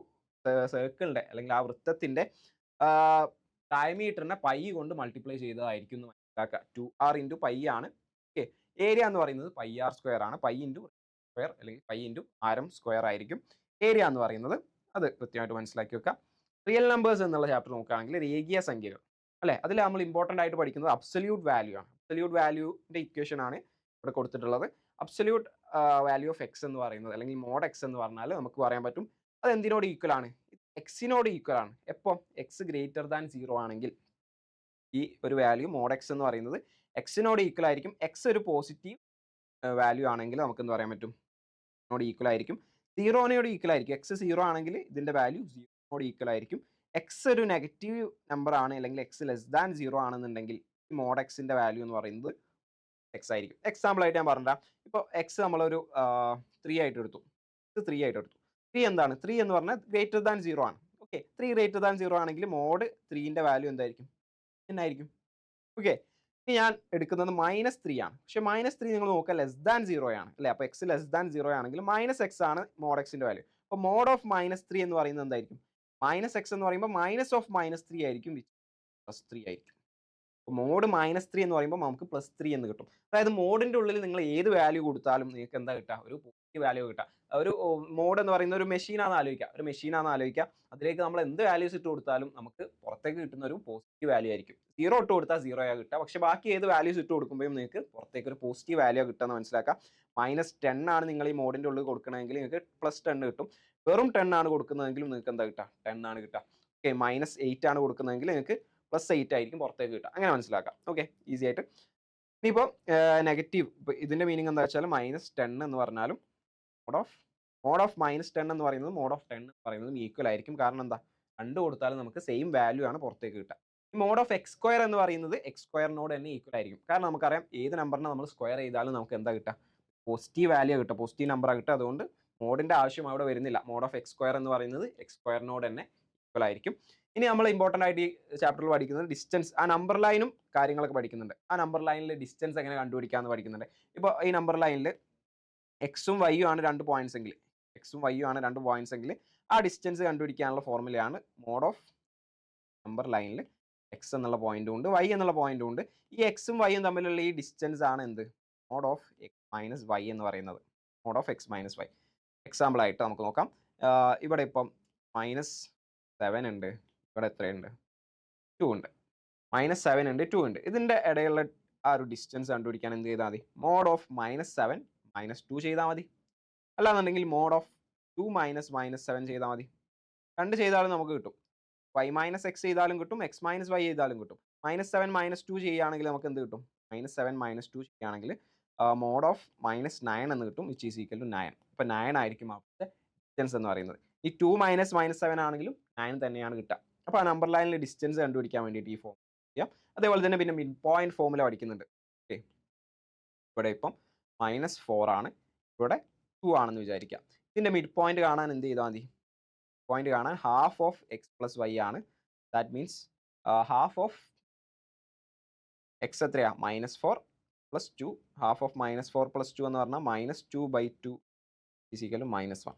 സർക്കിളിൻ്റെ അല്ലെങ്കിൽ ആ വൃത്തത്തിൻ്റെ ഡയമീറ്ററിനെ പൈ കൊണ്ട് മൾട്ടിപ്ലൈ ചെയ്തതായിരിക്കും എന്ന് മനസ്സിലാക്കുക. 2r × π ആണ്. ഓക്കെ, ഏരിയ എന്ന് പറയുന്നത് πr² ആണ്, π × സ്ക്വയർ അല്ലെങ്കിൽ π × ആരം സ്ക്വയർ ആയിരിക്കും ഏരിയ എന്ന് പറയുന്നത്. അത് കൃത്യമായിട്ട് മനസ്സിലാക്കി വെക്കാം. റിയൽ നമ്പേഴ്സ് എന്നുള്ള ചാപ്റ്റർ നോക്കുകയാണെങ്കിൽ രേഖീയ സംഖ്യകൾ അല്ലേ, അതിൽ നമ്മൾ ഇമ്പോർട്ടൻ്റ് ആയിട്ട് പഠിക്കുന്നത് അബ്സല്യൂട്ട് വാല്യൂ ആണ്. അബ്സല്യൂട്ട് വാല്യൂൻ്റെ ഇക്വേഷൻ ആണ് ഇവിടെ കൊടുത്തിട്ടുള്ളത്. അബ്സല്യൂട്ട് വാല്യൂ ഓഫ് എക്സ് എന്ന് പറയുന്നത് അല്ലെങ്കിൽ മോഡ് എക്സ് എന്ന് പറഞ്ഞാൽ നമുക്ക് പറയാൻ പറ്റും അത് എന്തിനോട് ഈക്വൽ ആണ്, എക്സിനോട് ഈക്വൽ ആണ്. എപ്പോൾ എക്സ് >0 ആണെങ്കിൽ ഈ ഒരു വാല്യൂ മോഡ് എക്സ് എന്ന് പറയുന്നത് എക്സിനോട് ഈക്വൽ ആയിരിക്കും. എക്സ് ഒരു പോസിറ്റീവ് വാല്യൂ ആണെങ്കിൽ നമുക്ക് എന്ത് പറയാൻ പറ്റും, നോട് ഈക്വൽ ആയിരിക്കും. 0നോട് ഈക്വൽ ആയിരിക്കും. എക്സ് 0 ആണെങ്കിൽ ഇതിൻ്റെ വാല്യൂ 0നോട് ഈക്വൽ ആയിരിക്കും. എക്സ് ഒരു നെഗറ്റീവ് നമ്പർ ആണ് അല്ലെങ്കിൽ എക്സ് <0 ആണെന്നുണ്ടെങ്കിൽ ഈ മോഡ് എക്സിൻ്റെ വാല്യൂ എന്ന് പറയുന്നത് എക്സ് ആയിരിക്കും. എക്സാമ്പിൾ ആയിട്ട് ഞാൻ പറഞ്ഞാൽ, ഇപ്പോൾ എക്സ് നമ്മളൊരു 3 ആയിട്ട് എടുത്തു. 3 എന്താണ്, 3 എന്ന് പറഞ്ഞാൽ >0 ആണ്. ഓക്കെ, 3 > 0 ആണെങ്കിൽ മോഡ് 3ൻ്റെ വാല്യൂ എന്തായിരിക്കും, എന്നായിരിക്കും. ഓക്കെ, ഇനി ഞാൻ എടുക്കുന്നത് -3 ആണ്. പക്ഷേ -3 നിങ്ങൾ നോക്കുക <0 ആണ് അല്ലേ, അപ്പോൾ എക്സ് <0 ആണെങ്കിൽ -x ആണ് മോഡ് എക്സിൻ്റെ വാല്യൂ. അപ്പോൾ മോഡ് ഓഫ് -3 എന്ന് പറയുന്നത് എന്തായിരിക്കും, -x എന്ന് പറയുമ്പോൾ -3 ആയിരിക്കും, +3 ആയിരിക്കും. അപ്പോൾ മോഡ് -3 എന്ന് പറയുമ്പോൾ നമുക്ക് +3 എന്ന് കിട്ടും. അതായത് മോഡിൻ്റെ ഉള്ളിൽ നിങ്ങൾ ഏത് വാല്യൂ കൊടുത്താലും നിങ്ങൾക്ക് എന്താ കിട്ടുക, ഒരു പോസിറ്റീവ് വാല്യൂ കിട്ടുക. ഒരു മോഡ് എന്ന് പറയുന്ന ഒരു മെഷീനാണെന്ന് ആലോചിക്കുക. അതിലേക്ക് നമ്മൾ എന്ത് വാല്യൂസ് ഇട്ട് കൊടുത്താലും നമുക്ക് പുറത്തേക്ക് കിട്ടുന്ന ഒരു പോസിറ്റീവ് വാല്യൂ ആയിരിക്കും. 0 ഇട്ട് കൊടുത്താൽ 0 ആയി കിട്ടുക. പക്ഷെ ബാക്കി ഏത് വാല്യൂസ് ഇട്ട് കൊടുക്കുമ്പോഴും നിങ്ങൾക്ക് പുറത്തേക്ക് ഒരു പോസിറ്റീവ് വാല്യൂ കിട്ടുമെന്ന് മനസ്സിലാക്കുക. -10 ആണ് നിങ്ങൾ ഈ മോഡിന്റെ ഉള്ളിൽ കൊടുക്കണമെങ്കിൽ നിങ്ങൾക്ക് +10 കിട്ടും. വെറും 10 ആണ് കൊടുക്കുന്നതെങ്കിലും നിങ്ങൾക്ക് എന്താ കിട്ടുക? 10 ആണ് കിട്ടുക. ഓക്കെ, -8 ആണ് കൊടുക്കുന്നതെങ്കിൽ നിങ്ങൾക്ക് +8 ആയിരിക്കും പുറത്തേക്ക് കിട്ടുക. അങ്ങനെ മനസ്സിലാക്കാം. ഓക്കെ, ഈസി ആയിട്ട്. ഇനിയിപ്പോൾ നെഗറ്റീവ്, ഇതിന്റെ മീനിങ് എന്താ വെച്ചാൽ -10 എന്ന് പറഞ്ഞാലും മോഡ് ഓഫ് -10 എന്ന് പറയുന്നത് മോഡ് ഓഫ് 10 എന്ന് പറയുന്നതും ഈക്വൽ ആയിരിക്കും. കാരണം എന്താ, 2 കൊടുത്താലും നമുക്ക് സെയിം വാല്യൂ ആണ് പുറത്തേക്ക് കിട്ടുക. മോഡ് ഓഫ് x സ്ക്വയർ എന്ന് പറയുന്നത് x സ്ക്വയറിനോട് തന്നെ ഈക്വൽ ആയിരിക്കും. കാരണം നമുക്കറിയാം ഏത് നമ്പറിനെ നമ്മൾ സ്ക്വയർ ചെയ്താലും നമുക്ക് എന്താ കിട്ടുക? പോസിറ്റീവ് വാല്യൂ കിട്ടുക, പോസിറ്റീവ് നമ്പറാണ് കിട്ടുക. അതുകൊണ്ട് മോഡിന്റെ ആവശ്യം അവിടെ വരുന്നില്ല. മോഡ് ഓഫ് x സ്ക്വയർ എന്ന് പറയുന്നത് x സ്ക്വയറിനോട് തന്നെ ഈക്വൽ ആയിരിക്കും. ഇനി നമ്മൾ ഇമ്പോർട്ടൻ്റ് ആയിട്ട് ഈ ചാപ്റ്ററിൽ പഠിക്കുന്നത് ഡിസ്റ്റൻസ്, ആ നമ്പർ ലൈനും കാര്യങ്ങളൊക്കെ പഠിക്കുന്നുണ്ട്. ആ നമ്പർ ലൈനിൽ ഡിസ്റ്റൻസ് എങ്ങനെ കണ്ടുപിടിക്കാമെന്ന് പഠിക്കുന്നുണ്ട്. ഇപ്പോൾ ഈ നമ്പർ ലൈനിൽ എക്സും വൈയും ആണ് 2 പോയിന്റ്സ് എങ്കിൽ ആ ഡിസ്റ്റൻസ് കണ്ടുപിടിക്കാനുള്ള ഫോർമുലയാണ് മോഡ് ഓഫ് നമ്പർ ലൈനിൽ എക്സ് എന്നുള്ള പോയിന്റും ഉണ്ട് വൈ എന്നുള്ള പോയിന്റും ഉണ്ട്. ഈ എക്സും വൈയും തമ്മിലുള്ള ഈ ഡിസ്റ്റൻസ് ആണ് എന്ത്? Mod of x minus y എന്ന് പറയുന്നത്. Mod of x minus y. Example ആയിട്ട് നമുക്ക് നോക്കാം. ഇവിടെ ഇപ്പം -7 ഉണ്ട്, ഇവിടെ എത്രയുണ്ട്? 2 ഉണ്ട്. -7 ഉണ്ട്, 2 ഉണ്ട്. ഇതിന്റെ ഇടയിലുള്ള ആ ഒരു ഡിസ്റ്റൻസ് കണ്ടുപിടിക്കാൻ എന്ത് ചെയ്താൽ മതി? മോഡ് ഓഫ് -7 -2 ചെയ്താൽ മതി. അല്ലാന്നുണ്ടെങ്കിൽ മോഡ് ഓഫ് 2 -7 ചെയ്താൽ മതി. 2 ചെയ്താലും നമുക്ക് കിട്ടും. y - x ചെയ്താലും കിട്ടും, x - y ചെയ്താലും കിട്ടും. -7 -2 ചെയ്യുകയാണെങ്കിൽ നമുക്ക് എന്ത് കിട്ടും? -7 -2 ചെയ്യുകയാണെങ്കിൽ മോഡ് ഓഫ് -9 എന്ന് കിട്ടും, വിച്ച് ഈസ് ഈക്വൽ ടു 9. അപ്പോൾ 9 ആയിരിക്കും അവിടുത്തെ ഡിസ്റ്റൻസ് എന്ന് പറയുന്നത്. ഈ 2 -7 ആണെങ്കിലും 9 തന്നെയാണ് കിട്ടുക. അപ്പോൾ ആ നമ്പർ ലൈനിലെ ഡിസ്റ്റൻസ് കണ്ടുപിടിക്കാൻ വേണ്ടിയിട്ട് ഈ ഫോം ചെയ്യാം. അതേപോലെ തന്നെ പിന്നെ മിഡ് പോയിന്റ് ഫോർമുല പഠിക്കുന്നുണ്ട്. ഓക്കെ, ഇവിടെ ഇപ്പം -4 ആണ്, ഇവിടെ 2 ആണെന്ന് വിചാരിക്കാം. ഇതിന്റെ മിഡ് പോയിന്റ് കാണാൻ എന്ത് ചെയ്താൽ മതി? പോയിന്റ് കാണാൻ half of X plus Y ആണ്. That means half of X എത്രയാ? -4 + 2. ഹാഫ് ഓഫ് -4 + 2 എന്ന് പറഞ്ഞാൽ -2/2 ഈസ് ഈക്വൽ ടു -1.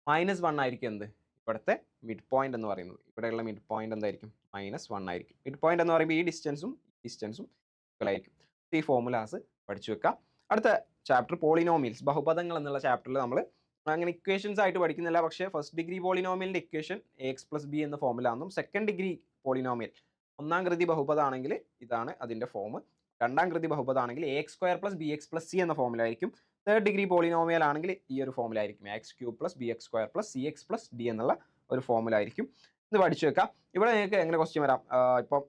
-1 ആയിരിക്കും എന്ത്? ഇവിടുത്തെ മിഡ് പോയിന്റ് എന്ന് പറയുന്നത്. ഇവിടെയുള്ള മിഡ് പോയിന്റ് എന്തായിരിക്കും? -1 ആയിരിക്കും. മിഡ് പോയിന്റ് എന്ന് പറയുമ്പോൾ ഈ ഡിസ്റ്റൻസും ഈക്വൽ ആയിരിക്കും. ഈ ഫോർമുലാസ് പഠിച്ചു വെക്കാം. അടുത്ത ചാപ്റ്റർ പോളിനോമിയൽസ്, ബഹുപദങ്ങൾ എന്നുള്ള ചാപ്റ്ററിൽ നമ്മൾ അങ്ങനെ ഇക്വേഷൻസ് ആയിട്ട് പഠിക്കുന്നില്ല. പക്ഷേ ഫസ്റ്റ് ഡിഗ്രി പോളിനോമിയലിന്റെ ഇക്വേഷൻ ax + b എന്ന ഫോമിലാണെന്നും സെക്കൻഡ് ഡിഗ്രി പോളിനോമിയൽ ഒന്നാം കൃതി ബഹുപദമാണെങ്കിൽ ഇതാണ് അതിന്റെ ഫോം. രണ്ടാം കൃതി ബഹുപദമാണെങ്കിൽ ax² + bx + c എന്ന ഫോമിലായിരിക്കും. തേർഡ് ഡിഗ്രി പോളിനോമിയൽ ആണെങ്കിൽ ഈ ഒരു ഫോമിലായിരിക്കും, ax³ + bx² + cx + d എന്നുള്ള ഒരു ഫോമിലായിരിക്കും. ഇത് പഠിച്ചു വെക്കാം. ഇവിടെ നിങ്ങൾക്ക് എങ്ങനെ ക്വസ്റ്റ്യൻ വരാം? ഇപ്പം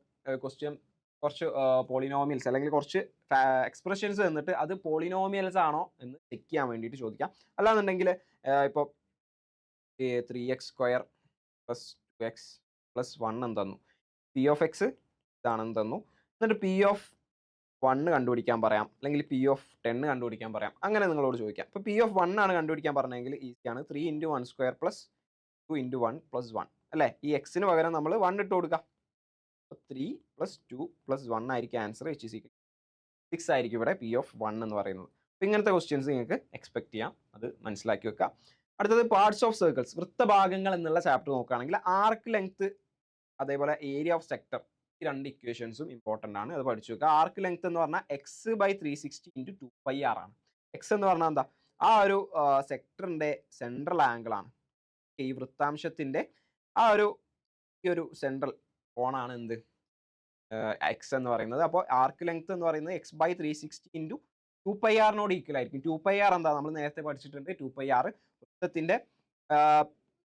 ക്വസ്റ്റ്യൻ കുറച്ച് പോളിനോമിയൽസ് അല്ലെങ്കിൽ കുറച്ച് എക്സ്പ്രഷൻസ് തന്നിട്ട് അത് പോളിനോമിയൽസ് ആണോ എന്ന് ചെക്ക് ചെയ്യാൻ വേണ്ടിയിട്ട് ചോദിക്കാം. അല്ലാന്നുണ്ടെങ്കിൽ ഇപ്പോൾ 3x² + 2x + 1 എന്ന് തന്നു, p of x ഇതാണെന്ന് തന്നു. എന്നിട്ട് p of 1 കണ്ടുപിടിക്കാൻ പറയാം, അല്ലെങ്കിൽ p of 10 കണ്ടുപിടിക്കാൻ പറയാം. അങ്ങനെ നിങ്ങളോട് ചോദിക്കാം. ഇപ്പോൾ p of 1 ആണ് കണ്ടുപിടിക്കാൻ പറഞ്ഞെങ്കിൽ ഈസിയാണ്. 3 × 1² + 2 × 1 + 1 അല്ലേ? ഈ എക്സിന് പകരം നമ്മൾ 1 ഇട്ട് കൊടുക്കാം. 3 + 2 + 1 ആയിരിക്കും ആൻസർ, which is equal 6 ആയിരിക്കും ഇവിടെ p of 1 എന്ന് പറയുന്നത്. അപ്പോൾ ഇങ്ങനത്തെ ക്വസ്റ്റ്യൻസ് നിങ്ങൾക്ക് എക്സ്പെക്ട് ചെയ്യാം, അത് മനസ്സിലാക്കി വെക്കാം. അടുത്തത് പാർട്സ് ഓഫ് സർക്കിൾസ്, വൃത്തഭാഗങ്ങൾ എന്നുള്ള ചാപ്റ്റർ നോക്കുകയാണെങ്കിൽ ആർക്ക് ലെങ്ത് അതേപോലെ ഏരിയ ഓഫ് സെക്ടർ, ഈ രണ്ട് ഇക്വേഷൻസും ഇമ്പോർട്ടൻ്റ് ആണ്, അത് പഠിച്ചു വെക്കുക. ആർക്ക് ലെങ്ത് എന്ന് പറഞ്ഞാൽ x/360 × 2πr ആണ്. എക്സ് എന്ന് പറഞ്ഞാൽ എന്താ? ആ ഒരു സെക്ടറിന്റെ സെൻട്രൽ ആംഗിൾ ആണ്. ഈ വൃത്താംശത്തിന്റെ ആ ഒരു ഈ ഒരു സെൻട്രൽ കോണാണ് എന്ത്? എക്സ് എന്ന് പറയുന്നത്. അപ്പോൾ ആർക്ക് ലെങ്ത് എന്ന് പറയുന്നത് x/360 × 2πr ഈക്വൽ ആയിരിക്കും. 2πr എന്താ? നമ്മൾ നേരത്തെ പഠിച്ചിട്ടുണ്ട്. 2πr വൃത്തത്തിന്റെ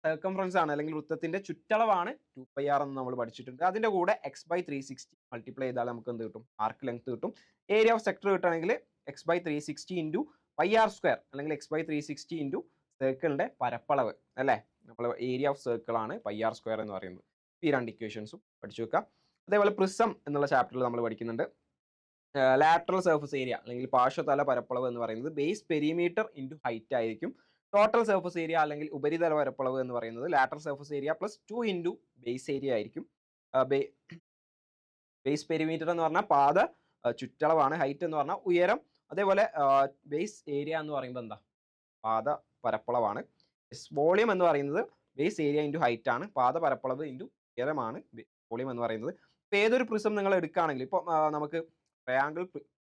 സർക്കംഫറൻസ് ആണ്, അല്ലെങ്കിൽ വൃത്തത്തിന്റെ ചുറ്റളവാണ് 2πr എന്ന് നമ്മൾ പഠിച്ചിട്ടുണ്ട്. അതിന്റെ കൂടെ x/360 മൾട്ടിപ്ലൈ ചെയ്താൽ നമുക്ക് എന്ത് കിട്ടും? ആർക്ക് ലെങ്ത് കിട്ടും. ഏരിയ ഓഫ് സെക്ടർ കിട്ടണമെങ്കിൽ x/360 × πr² അല്ലെങ്കിൽ x/360 × സർക്കിളിന്റെ പരപ്പളവ് അല്ലേ? നമ്മൾ ഏരിയ ഓഫ് സർക്കിൾ ആണ് πr² എന്ന് പറയുന്നത്. ഈ രണ്ട് ഇക്വേഷൻസും പഠിച്ചു വെക്കാം. അതേപോലെ പ്രിസം എന്നുള്ള ചാപ്റ്ററിൽ നമ്മൾ പഠിക്കുന്നുണ്ട്. ലാറ്ററൽ സർഫസ് ഏരിയ അല്ലെങ്കിൽ പാർശ്വതല പരപ്പളവ് എന്ന് പറയുന്നത് ബേസ് പെരിമീറ്റർ ഇൻറ്റു ഹൈറ്റ് ആയിരിക്കും. ടോട്ടൽ സർഫസ് ഏരിയ അല്ലെങ്കിൽ ഉപരിതല പരപ്പളവ് എന്ന് പറയുന്നത് lateral surface area + 2 × base area ആയിരിക്കും. ബേസ് പെരിമീറ്റർ എന്ന് പറഞ്ഞാൽ പാദ ചുറ്റളവാണ്, ഹൈറ്റ് എന്ന് പറഞ്ഞാൽ ഉയരം. അതേപോലെ ബേസ് ഏരിയ എന്ന് പറയുമ്പോൾ എന്താ? പാദ പരപ്പളവാണ്. വോളിയം എന്ന് പറയുന്നത് ബേസ് ഏരിയ ഇൻറ്റു ഹൈറ്റ് ആണ്, പാദ പരപ്പളവ് ഇൻറ്റു ഉയരമാണ് വോളിയം എന്ന് പറയുന്നത്. ഇപ്പോൾ ഏതൊരു പ്രിസം നിങ്ങൾ എടുക്കുകയാണെങ്കിൽ ഇപ്പോൾ നമുക്ക് ട്രയാങ്കിൾ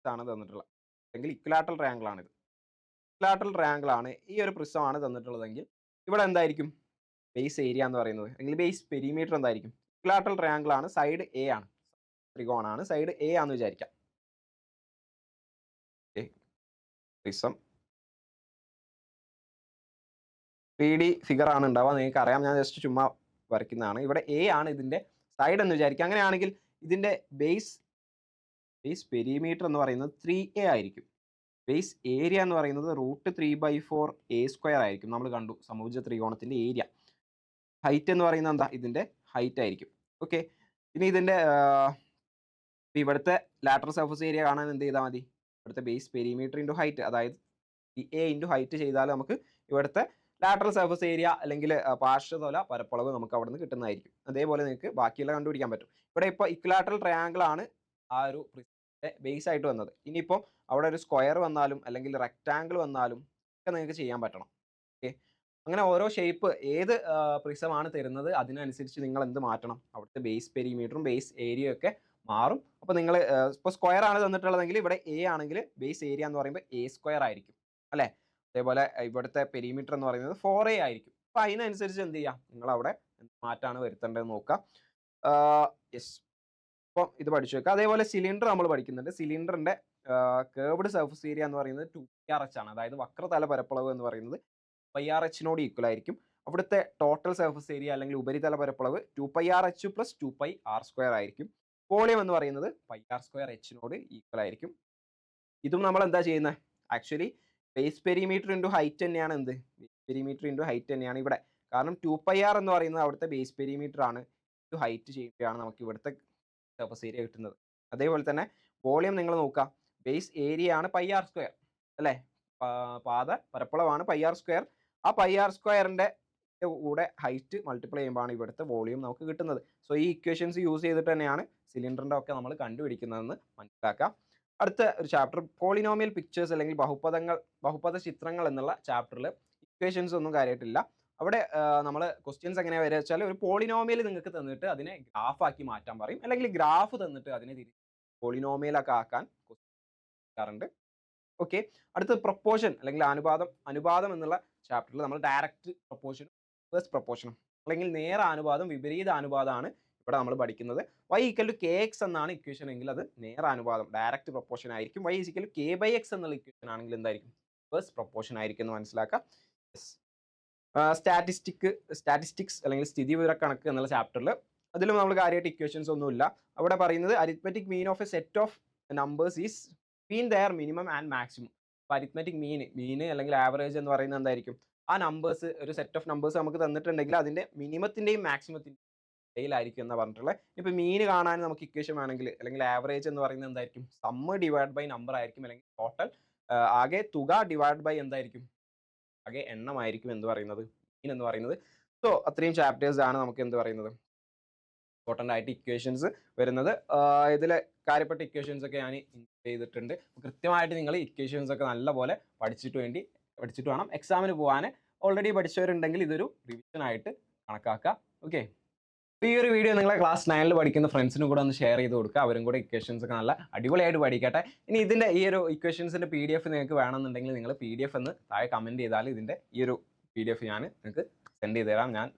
ആണ് തന്നിട്ടുള്ളത്, അല്ലെങ്കിൽ ഇക്വലാറ്ററൽ ട്രയാങ്കിൾ ആണിത്. ഇക്വിലാറ്ററൽ ട്രയാങ്കിൾ ആണ്, ഈ ഒരു പ്രിസമാണ് തന്നിട്ടുള്ളതെങ്കിൽ ഇവിടെ എന്തായിരിക്കും ബേസ് ഏരിയ എന്ന് പറയുന്നത്, അല്ലെങ്കിൽ ബേസ് പെരിമീറ്റർ എന്തായിരിക്കും? ഇക്വിലാറ്ററൽ ട്രയാങ്കിൾ ആണ്, സൈഡ് എ ആണ്, ത്രികോണാണ്, സൈഡ് എ ആണെന്ന് വിചാരിക്കാം. പ്രിസം 3D ഫിഗർ ആണ് ഉണ്ടാവുക, നിങ്ങൾക്ക് അറിയാം, ഞാൻ ജസ്റ്റ് ചുമ്മാ വരയ്ക്കുന്നതാണ്. ഇവിടെ എ ആണ് ഇതിന്റെ സൈഡ് എന്ന് വിചാരിക്കുക. അങ്ങനെയാണെങ്കിൽ ഇതിന്റെ ബേസ് പെരിമീറ്റർ എന്ന് പറയുന്നത് 3a ആയിരിക്കും. ബേസ് ഏരിയ എന്ന് പറയുന്നത് √3/4a² ആയിരിക്കും. നമ്മൾ കണ്ടു സമഭുജ ത്രികോണത്തിന്റെ ഏരിയ. ഹൈറ്റ് എന്ന് പറയുന്നത് എന്താ? ഇതിന്റെ ഹൈറ്റ് ആയിരിക്കും. ഓക്കെ, ഇനി ഇതിന്റെ ഇവിടുത്തെ ലാറ്ററൽ സർഫസ് ഏരിയ കാണാൻ എന്ത് ചെയ്താൽ മതി? ഇവിടുത്തെ ബേസ് പെരിമീറ്റർ ഇൻറ്റു ഹൈറ്റ്, അതായത് a ഇൻറ്റു ഹൈറ്റ് ചെയ്താൽ നമുക്ക് ഇവിടുത്തെ ലാറ്ററൽ സർഫസ് ഏരിയ അല്ലെങ്കിൽ പാർശ്വതല പരപ്പളവ് നമുക്ക് അവിടെ നിന്ന് കിട്ടുന്നതായിരിക്കും. അതേപോലെ നിങ്ങൾക്ക് ബാക്കിയെല്ലാം കണ്ടുപിടിക്കാൻ പറ്റും. ഇവിടെ ഇപ്പോൾ ഇക്വിലാറ്ററൽ ട്രയാങ്കിൾ ആണ് ആ ഒരു ബേസ് ആയിട്ട് വന്നത്. ഇനിയിപ്പോൾ അവിടെ ഒരു സ്ക്വയർ വന്നാലും അല്ലെങ്കിൽ റെക്റ്റാങ്കിൾ വന്നാലും ഒക്കെ നിങ്ങൾക്ക് ചെയ്യാൻ പറ്റണം. ഓക്കെ, അങ്ങനെ ഓരോ ഷേപ്പ് ഏത് പ്രിസമാണ് തരുന്നത് അതിനനുസരിച്ച് നിങ്ങൾ എന്ത് മാറ്റണം? അവിടുത്തെ ബേസ് പെരിമീറ്ററും ബേസ് ഏരിയയും ഒക്കെ മാറും. അപ്പോൾ നിങ്ങൾ ഇപ്പോൾ സ്ക്വയർ ആണ് തന്നിട്ടുള്ളതെങ്കിൽ ഇവിടെ എ ആണെങ്കിൽ ബേസ് ഏരിയ എന്ന് പറയുമ്പോൾ a² ആയിരിക്കും അല്ലേ? അതേപോലെ ഇവിടുത്തെ പെരിമീറ്റർ എന്ന് പറയുന്നത് 4a ആയിരിക്കും. അപ്പോൾ അതിനനുസരിച്ച് എന്ത് ചെയ്യുക? നിങ്ങൾ അവിടെ മാറ്റാണ് വരുത്തേണ്ടതെന്ന് നോക്കുക. യെസ്, അപ്പം ഇത് പഠിച്ചു വെക്കുക. അതേപോലെ സിലിണ്ടർ നമ്മൾ പഠിക്കുന്നുണ്ട്. സിലിണ്ടറിന്റെ കേർവ്ഡ് സർഫസ് ഏരിയ എന്ന് പറയുന്നത് 2πRh ആണ്. അതായത് വക്രതല പരപ്പളവ് എന്ന് പറയുന്നത് πRh ഈക്വൽ ആയിരിക്കും. അവിടുത്തെ ടോട്ടൽ സർഫസ് ഏരിയ അല്ലെങ്കിൽ ഉപരിതല പരപ്പളവ് 2πRh + 2πr² ആയിരിക്കും. വോളിയം എന്ന് പറയുന്നത് πr²h ഈക്വൽ ആയിരിക്കും. ഇതും നമ്മൾ എന്താ ചെയ്യുന്നത്? Actually base perimeter into height തന്നെയാണ് എന്ത്? ബേസ് പെരിമീറ്റർ ഇൻറ്റു ഹൈറ്റ് തന്നെയാണ് ഇവിടെ. കാരണം 2πr എന്ന് പറയുന്നത് അവിടുത്തെ ബേസ് പെരിമീറ്റർ ആണ്. ഇൻറ്റു ഹൈറ്റ് ചെയ്യുകയാണ് നമുക്ക് ഇവിടുത്തെ സർഫസ് ഏരിയ കിട്ടുന്നത്. അതേപോലെ തന്നെ വോളിയം നിങ്ങൾ നോക്കുക, ബേസ് ഏരിയ ആണ് πr² അല്ലേ? പാത പരപ്പളവാണ് πr². ആ πr²ന്റെ കൂടെ ഹൈറ്റ് മൾട്ടിപ്ലൈ ചെയ്യുമ്പോഴാണ് ഇവിടുത്തെ വോളിയം നമുക്ക് കിട്ടുന്നത്. സോ ഈ ഇക്വേഷൻസ് യൂസ് ചെയ്തിട്ട് തന്നെയാണ് സിലിണ്ടറിന്റെ ഒക്കെ നമ്മൾ കണ്ടുപിടിക്കുന്നതെന്ന് മനസ്സിലാക്കാം. അടുത്ത ഒരു ചാപ്റ്റർ പോളിനോമിയൽ പിക്ചേഴ്സ് അല്ലെങ്കിൽ ബഹുപദ ചിത്രങ്ങൾ എന്നുള്ള ചാപ്റ്ററിൽ ഇക്വേഷൻസ് ഒന്നും കാര്യമായിട്ടില്ല. അവിടെ നമ്മൾ ക്വസ്റ്റ്യൻസ് എങ്ങനെയാണ് വരിക വെച്ചാൽ, ഒരു പോളിനോമിയൽ നിങ്ങൾക്ക് തന്നിട്ട് അതിനെ ഗ്രാഫ് ആക്കി മാറ്റാൻ പറയും, അല്ലെങ്കിൽ ഗ്രാഫ് തന്നിട്ട് അതിനെ തിരിച്ച് പോളിനോമിയലൊക്കെ ആക്കാൻ ാറുണ്ട്. ഓക്കെ, അടുത്ത പ്രൊപ്പോർഷൻ അല്ലെങ്കിൽ അനുപാതം എന്നുള്ള ചാപ്റ്ററിൽ നമ്മൾ ഡയറക്റ്റ് പ്രൊപ്പോർഷനും റിവേഴ്സ് പ്രൊപ്പോർഷനും അല്ലെങ്കിൽ നേർ അനുപാതം വിപരീത അനുപാതമാണ് ഇവിടെ നമ്മൾ പഠിക്കുന്നത്. y = kx എന്നാണ് ഇക്വേഷൻ എങ്കിൽ അത് നേർ അനുപാതം ഡയറക്റ്റ് പ്രൊപ്പോർഷൻ ആയിരിക്കും. y = k/x എന്നുള്ള ഇക്വേഷൻ ആണെങ്കിൽ എന്തായിരിക്കും? റിവേഴ്സ് പ്രൊപ്പോർഷൻ ആയിരിക്കും എന്ന് മനസ്സിലാക്കാം. സ്റ്റാറ്റിസ്റ്റിക്സ് അല്ലെങ്കിൽ സ്ഥിതിവിവരക്കണക്ക് എന്നുള്ള ചാപ്റ്ററിൽ അതിലും നമ്മൾ കാര്യമായിട്ട് ഇക്വേഷൻസ് ഒന്നുമില്ല. അവിടെ പറയുന്നത് arithmetic mean of a set of numbers is between their minimum and maximum. അപ്പോൾ അരിത്മെറ്റിക് മീൻ അല്ലെങ്കിൽ ആവറേജ് എന്ന് പറയുന്നത് എന്തായിരിക്കും? ആ നമ്പേഴ്സ്, ഒരു സെറ്റ് ഓഫ് നമ്പേഴ്സ് നമുക്ക് തന്നിട്ടുണ്ടെങ്കിൽ അതിന്റെ മിനിമത്തിന്റെയും മാക്സിമത്തിന്റെയും ഇടയിലായിരിക്കും എന്ന് പറഞ്ഞിട്ടുള്ളത്. ഇപ്പോൾ മീൻ കാണാൻ നമുക്ക് ഇക്വേഷൻ വേണമെങ്കിൽ അല്ലെങ്കിൽ ആവറേജ് എന്ന് പറയുന്നത് എന്തായിരിക്കും? സമ്മ് ഡിവൈഡ് ബൈ നമ്പർ ആയിരിക്കും, അല്ലെങ്കിൽ ടോട്ടൽ ആകെ തുക ഡിവൈഡ് ബൈ എന്തായിരിക്കും? ആകെ എണ്ണമായിരിക്കും എന്ന് പറയുന്നത് മീൻ എന്ന് പറയുന്നത്. സോ അത്രയും ചാപ്റ്റേഴ്സ് ആണ് നമുക്ക് എന്ത് പറയുന്നത് ഇമ്പോർട്ടൻ്റ് ആയിട്ട് ഇക്വേഷൻസ് വരുന്നത്. ഇതിലെ കാര്യപ്പെട്ട ഇക്വേഷൻസ് ഒക്കെ ഞാൻ ചെയ്തിട്ടുണ്ട്. കൃത്യമായിട്ട് നിങ്ങൾ ഇക്വേഷൻസ് ഒക്കെ നല്ലപോലെ പഠിച്ചിട്ട് വേണം എക്സാമിന് പോകാൻ. ഓൾറെഡി പഠിച്ചവരുണ്ടെങ്കിൽ ഇതൊരു റിവിഷൻ ആയിട്ട് കണക്കാക്കുക. ഓക്കെ, ഈ ഒരു വീഡിയോ നിങ്ങളെ ക്ലാസ് 9 പഠിക്കുന്ന ഫ്രണ്ട്സിനും കൂടെ ഒന്ന് ഷെയർ ചെയ്ത് കൊടുക്കുക. അവരും കൂടെ ഇക്വേഷൻസ് ഒക്കെ നല്ല അടിപൊളിയായിട്ട് പഠിക്കട്ടെ. ഇനി ഇതിൻ്റെ ഈ ഒരു ഇക്വേഷൻസിൻ്റെ PDF നിങ്ങൾക്ക് വേണമെന്നുണ്ടെങ്കിൽ നിങ്ങൾ PDF എന്ന് താഴെ കമൻറ്റ് ചെയ്താൽ ഇതിൻ്റെ ഈ ഒരു PDF ഞാൻ നിങ്ങൾക്ക് സെൻഡ് ചെയ്ത് തരാം. ഞാൻ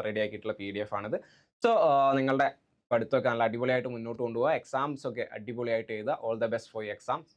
റെഡി ആക്കിയിട്ടുള്ള PDF ആണിത്. സോ നിങ്ങളുടെ പഠിത്തമൊക്കെ നല്ല അടിപൊളിയായിട്ട് മുന്നോട്ട് കൊണ്ടുപോകുക. എക്സാംസ് ഒക്കെ അടിപൊളിയായിട്ട് എഴുതുക. All the best for you exams.